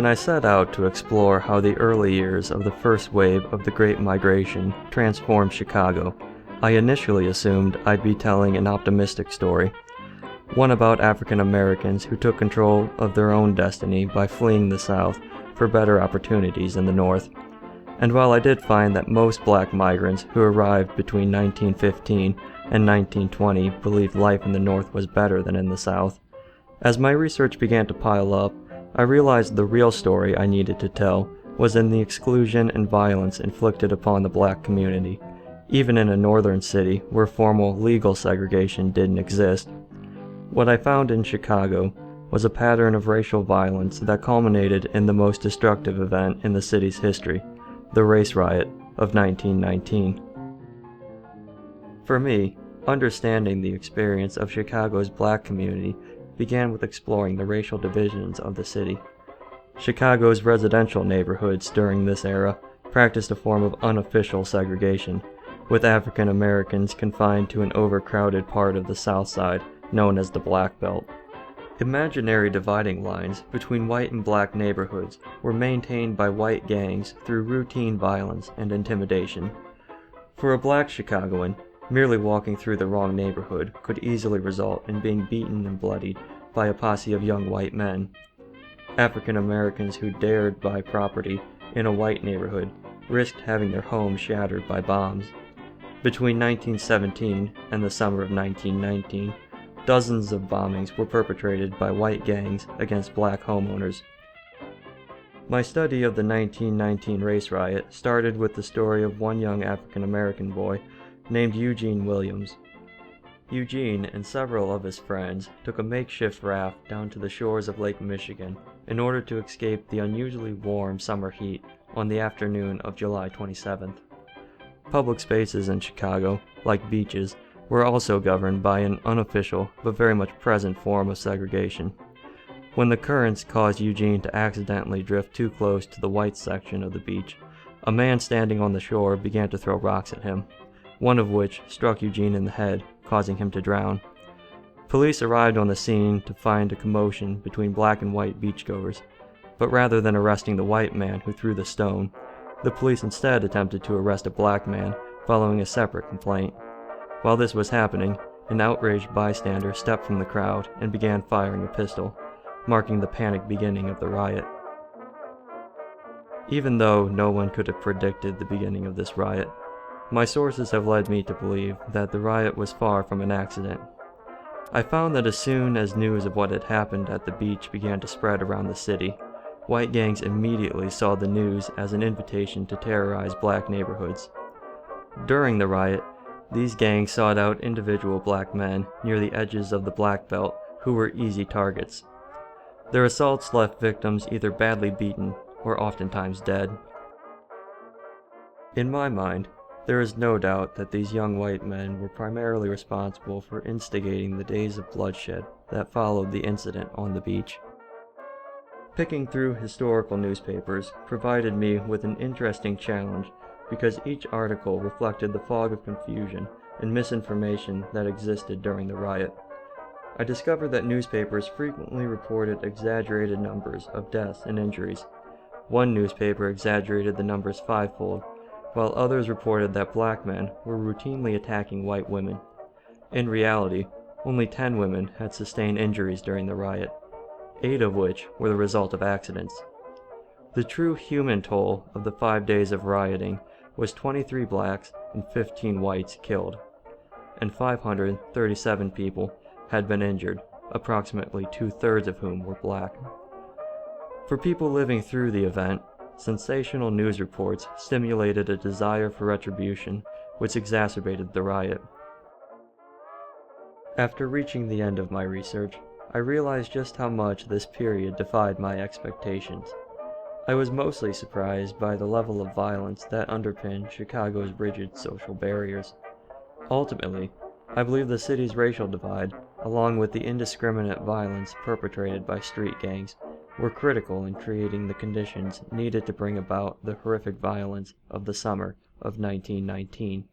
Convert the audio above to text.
When I set out to explore how the early years of the first wave of the Great Migration transformed Chicago, I initially assumed I'd be telling an optimistic story, one about African Americans who took control of their own destiny by fleeing the South for better opportunities in the North. And while I did find that most black migrants who arrived between 1915 and 1920 believed life in the North was better than in the South, as my research began to pile up, I realized the real story I needed to tell was in the exclusion and violence inflicted upon the black community, even in a northern city where formal legal segregation didn't exist. What I found in Chicago was a pattern of racial violence that culminated in the most destructive event in the city's history, the race riot of 1919. For me, understanding the experience of Chicago's black community began with exploring the racial divisions of the city. Chicago's residential neighborhoods during this era practiced a form of unofficial segregation, with African Americans confined to an overcrowded part of the South Side known as the Black Belt. Imaginary dividing lines between white and black neighborhoods were maintained by white gangs through routine violence and intimidation. For a black Chicagoan, merely walking through the wrong neighborhood could easily result in being beaten and bloodied by a posse of young white men. African Americans who dared buy property in a white neighborhood risked having their homes shattered by bombs. Between 1917 and the summer of 1919, dozens of bombings were perpetrated by white gangs against black homeowners. My study of the 1919 race riot started with the story of one young African American boy named Eugene Williams. Eugene and several of his friends took a makeshift raft down to the shores of Lake Michigan in order to escape the unusually warm summer heat on the afternoon of July 27th. Public spaces in Chicago, like beaches, were also governed by an unofficial but very much present form of segregation. When the currents caused Eugene to accidentally drift too close to the white section of the beach, a man standing on the shore began to throw rocks at him, one of which struck Eugene in the head, causing him to drown. Police arrived on the scene to find a commotion between black and white beachgoers, but rather than arresting the white man who threw the stone, the police instead attempted to arrest a black man following a separate complaint. While this was happening, an outraged bystander stepped from the crowd and began firing a pistol, marking the panic beginning of the riot. Even though no one could have predicted the beginning of this riot, my sources have led me to believe that the riot was far from an accident. I found that as soon as news of what had happened at the beach began to spread around the city, white gangs immediately saw the news as an invitation to terrorize black neighborhoods. During the riot, these gangs sought out individual black men near the edges of the Black Belt who were easy targets. Their assaults left victims either badly beaten or oftentimes dead. In my mind, there is no doubt that these young white men were primarily responsible for instigating the days of bloodshed that followed the incident on the beach. Picking through historical newspapers provided me with an interesting challenge because each article reflected the fog of confusion and misinformation that existed during the riot. I discovered that newspapers frequently reported exaggerated numbers of deaths and injuries. One newspaper exaggerated the numbers fivefold, while others reported that black men were routinely attacking white women. In reality, only 10 women had sustained injuries during the riot, 8 of which were the result of accidents. The true human toll of the 5 days of rioting was 23 blacks and 15 whites killed, and 537 people had been injured, approximately 2/3 of whom were black. For people living through the event, sensational news reports stimulated a desire for retribution, which exacerbated the riot. After reaching the end of my research, I realized just how much this period defied my expectations. I was mostly surprised by the level of violence that underpinned Chicago's rigid social barriers. Ultimately, I believe the city's racial divide, along with the indiscriminate violence perpetrated by street gangs, were critical in creating the conditions needed to bring about the horrific violence of the summer of 1919.